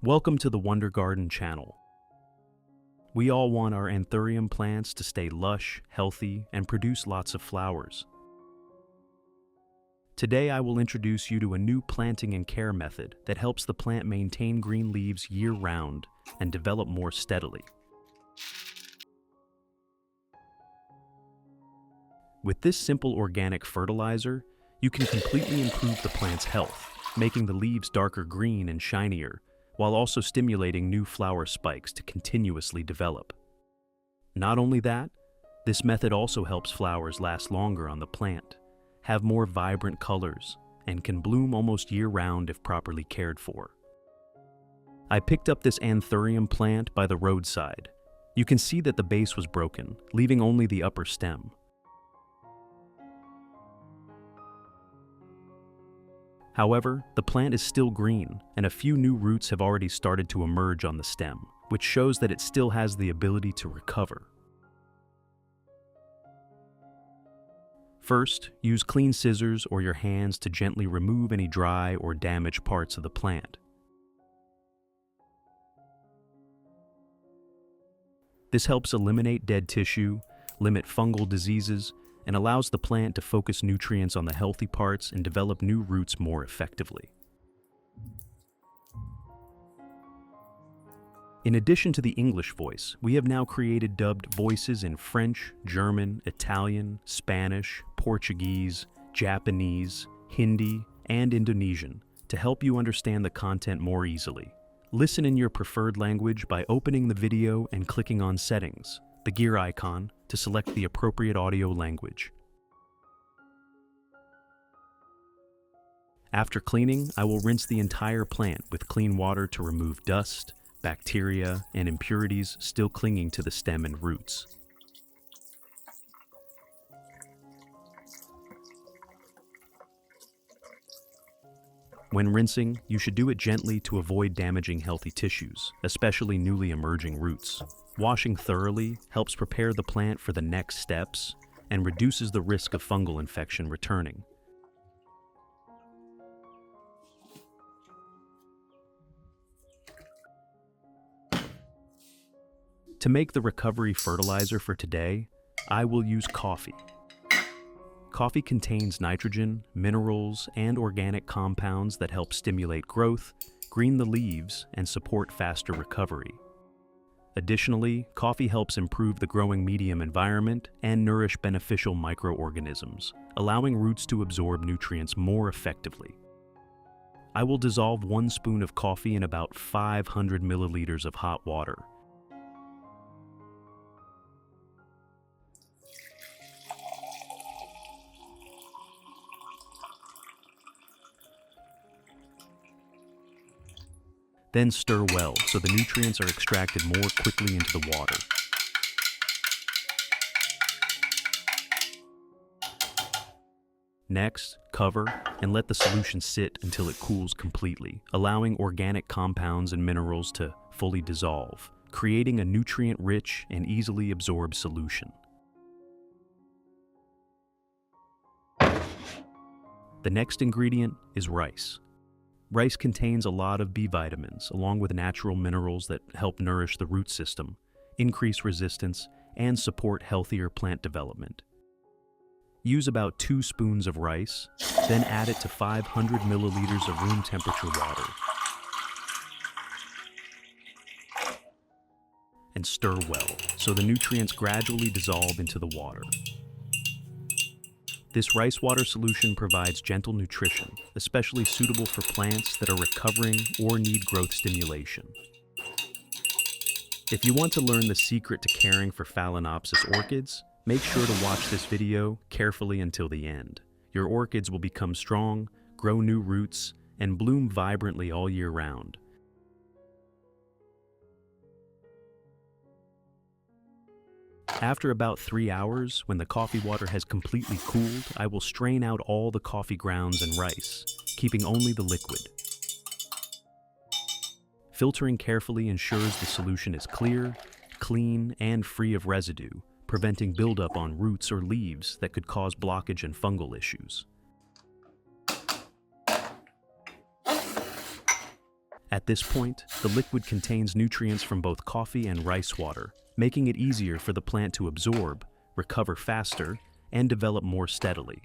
Welcome to the Wonder Garden channel. We all want our anthurium plants to stay lush, healthy, and produce lots of flowers. Today I will introduce you to a new planting and care method that helps the plant maintain green leaves year-round and develop more steadily. With this simple organic fertilizer, you can completely improve the plant's health, making the leaves darker green and shinier, while also stimulating new flower spikes to continuously develop. Not only that, this method also helps flowers last longer on the plant, have more vibrant colors, and can bloom almost year-round if properly cared for. I picked up this anthurium plant by the roadside. You can see that the base was broken, leaving only the upper stem. However, the plant is still green, and a few new roots have already started to emerge on the stem, which shows that it still has the ability to recover. First, use clean scissors or your hands to gently remove any dry or damaged parts of the plant. This helps eliminate dead tissue, limit fungal diseases, and allows the plant to focus nutrients on the healthy parts and develop new roots more effectively. In addition to the English voice, we have now created dubbed voices in French, German, Italian, Spanish, Portuguese, Japanese, Hindi, and Indonesian to help you understand the content more easily. Listen in your preferred language by opening the video and clicking on Settings, the gear icon, to select the appropriate audio language. After cleaning, I will rinse the entire plant with clean water to remove dust, bacteria, and impurities still clinging to the stem and roots. When rinsing, you should do it gently to avoid damaging healthy tissues, especially newly emerging roots. Washing thoroughly helps prepare the plant for the next steps and reduces the risk of fungal infection returning. To make the recovery fertilizer for today, I will use coffee. Coffee contains nitrogen, minerals, and organic compounds that help stimulate growth, green the leaves, and support faster recovery. Additionally, coffee helps improve the growing medium environment and nourish beneficial microorganisms, allowing roots to absorb nutrients more effectively. I will dissolve 1 spoon of coffee in about 500 milliliters of hot water. Then stir well so the nutrients are extracted more quickly into the water. Next, cover and let the solution sit until it cools completely, allowing organic compounds and minerals to fully dissolve, creating a nutrient-rich and easily absorbed solution. The next ingredient is rice. Rice contains a lot of B vitamins, along with natural minerals that help nourish the root system, increase resistance, and support healthier plant development. Use about 2 spoons of rice, then add it to 500 milliliters of room temperature water. And stir well, so the nutrients gradually dissolve into the water. This rice water solution provides gentle nutrition, especially suitable for plants that are recovering or need growth stimulation. If you want to learn the secret to caring for Phalaenopsis orchids, make sure to watch this video carefully until the end. Your orchids will become strong, grow new roots, and bloom vibrantly all year round. After about 3 hours, when the coffee water has completely cooled, I will strain out all the coffee grounds and rice, keeping only the liquid. Filtering carefully ensures the solution is clear, clean, and free of residue, preventing buildup on roots or leaves that could cause blockage and fungal issues. At this point, the liquid contains nutrients from both coffee and rice water, making it easier for the plant to absorb, recover faster, and develop more steadily.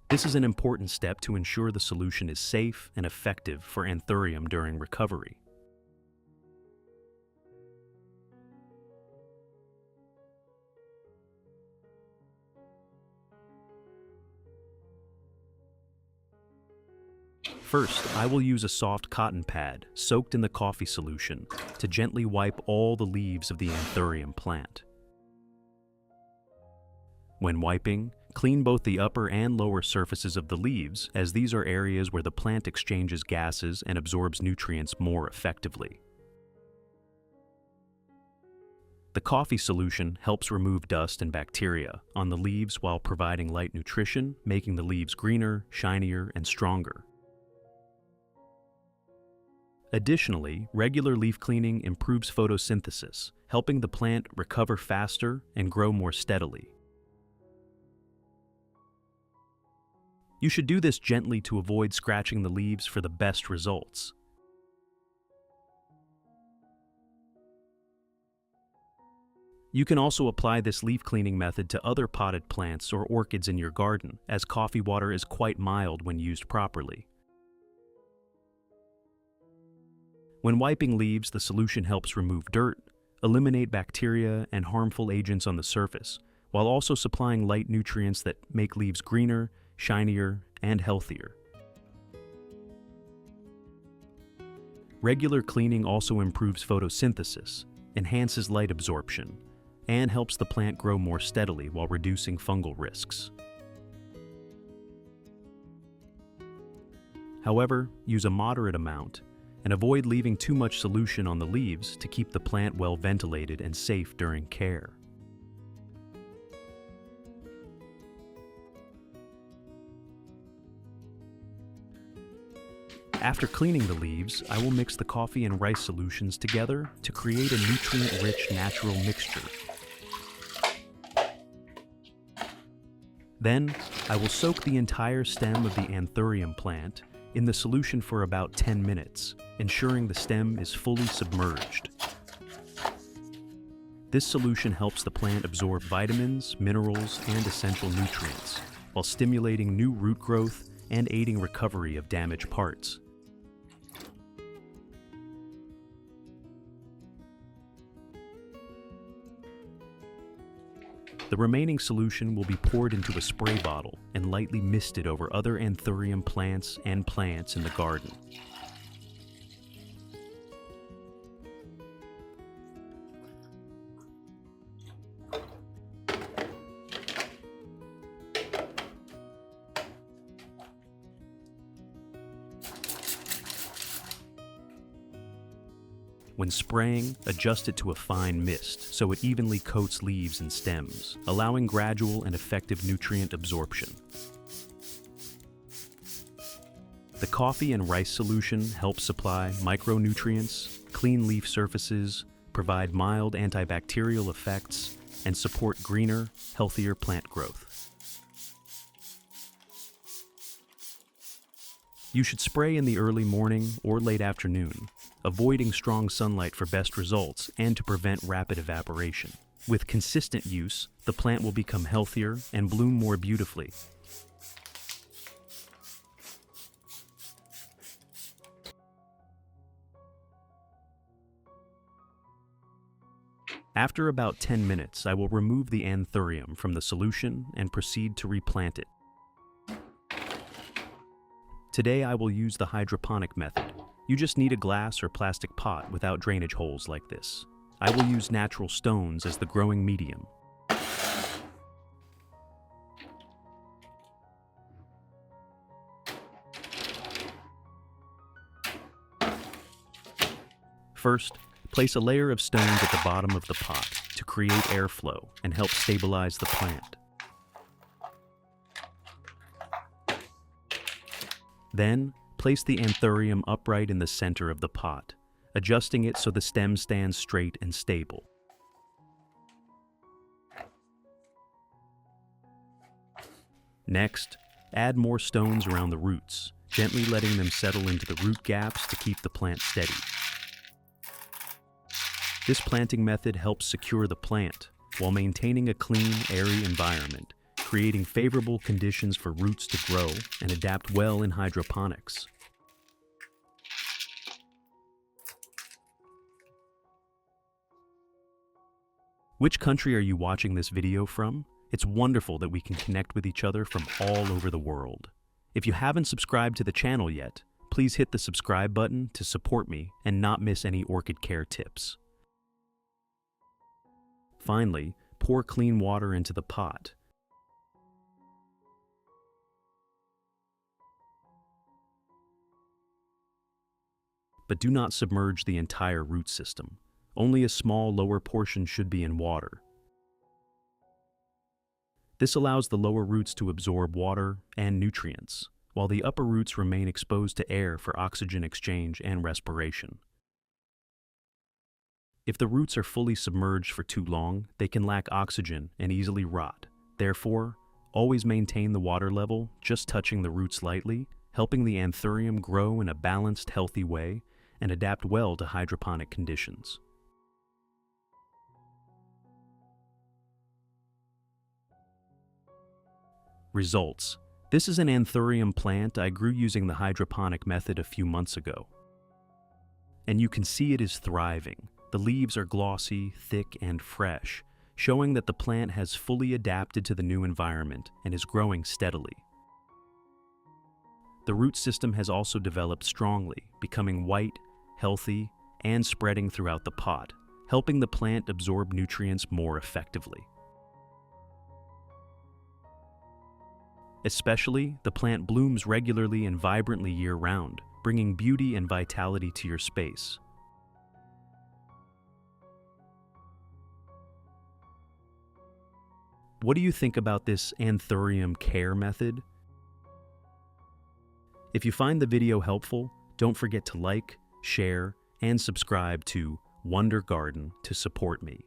This is an important step to ensure the solution is safe and effective for Anthurium during recovery. First, I will use a soft cotton pad soaked in the coffee solution to gently wipe all the leaves of the Anthurium plant. When wiping, clean both the upper and lower surfaces of the leaves, as these are areas where the plant exchanges gases and absorbs nutrients more effectively. The coffee solution helps remove dust and bacteria on the leaves while providing light nutrition, making the leaves greener, shinier, and stronger. Additionally, regular leaf cleaning improves photosynthesis, helping the plant recover faster and grow more steadily. You should do this gently to avoid scratching the leaves for the best results. You can also apply this leaf cleaning method to other potted plants or orchids in your garden, as coffee water is quite mild when used properly. When wiping leaves, the solution helps remove dirt, eliminate bacteria and harmful agents on the surface, while also supplying light nutrients that make leaves greener, shinier, and healthier. Regular cleaning also improves photosynthesis, enhances light absorption, and helps the plant grow more steadily while reducing fungal risks. However, use a moderate amount and avoid leaving too much solution on the leaves to keep the plant well ventilated and safe during care. After cleaning the leaves, I will mix the coffee and rice solutions together to create a nutrient-rich natural mixture. Then, I will soak the entire stem of the Anthurium plant in the solution for about 10 minutes, ensuring the stem is fully submerged. This solution helps the plant absorb vitamins, minerals, and essential nutrients, while stimulating new root growth and aiding recovery of damaged parts. The remaining solution will be poured into a spray bottle and lightly misted over other Anthurium plants and plants in the garden. When spraying, adjust it to a fine mist so it evenly coats leaves and stems, allowing gradual and effective nutrient absorption. The coffee and rice solution helps supply micronutrients, clean leaf surfaces, provide mild antibacterial effects, and support greener, healthier plant growth. You should spray in the early morning or late afternoon, avoiding strong sunlight for best results and to prevent rapid evaporation. With consistent use, the plant will become healthier and bloom more beautifully. After about 10 minutes, I will remove the Anthurium from the solution and proceed to replant it. Today I will use the hydroponic method. You just need a glass or plastic pot without drainage holes like this. I will use natural stones as the growing medium. First, place a layer of stones at the bottom of the pot to create airflow and help stabilize the plant. Then, place the Anthurium upright in the center of the pot, adjusting it so the stem stands straight and stable. Next, add more stones around the roots, gently letting them settle into the root gaps to keep the plant steady. This planting method helps secure the plant while maintaining a clean, airy environment, creating favorable conditions for roots to grow and adapt well in hydroponics. Which country are you watching this video from? It's wonderful that we can connect with each other from all over the world. If you haven't subscribed to the channel yet, please hit the subscribe button to support me and not miss any orchid care tips. Finally, pour clean water into the pot. But do not submerge the entire root system. Only a small lower portion should be in water. This allows the lower roots to absorb water and nutrients, while the upper roots remain exposed to air for oxygen exchange and respiration. If the roots are fully submerged for too long, they can lack oxygen and easily rot. Therefore, always maintain the water level, just touching the roots lightly, helping the anthurium grow in a balanced, healthy way and adapt well to hydroponic conditions. Results. This is an anthurium plant I grew using the hydroponic method a few months ago. And you can see it is thriving. The leaves are glossy, thick, and fresh, showing that the plant has fully adapted to the new environment and is growing steadily. The root system has also developed strongly, becoming white, healthy, and spreading throughout the pot, helping the plant absorb nutrients more effectively. Especially, the plant blooms regularly and vibrantly year-round, bringing beauty and vitality to your space. What do you think about this anthurium care method? If you find the video helpful, don't forget to like, share, and subscribe to Wonder Garden to support me.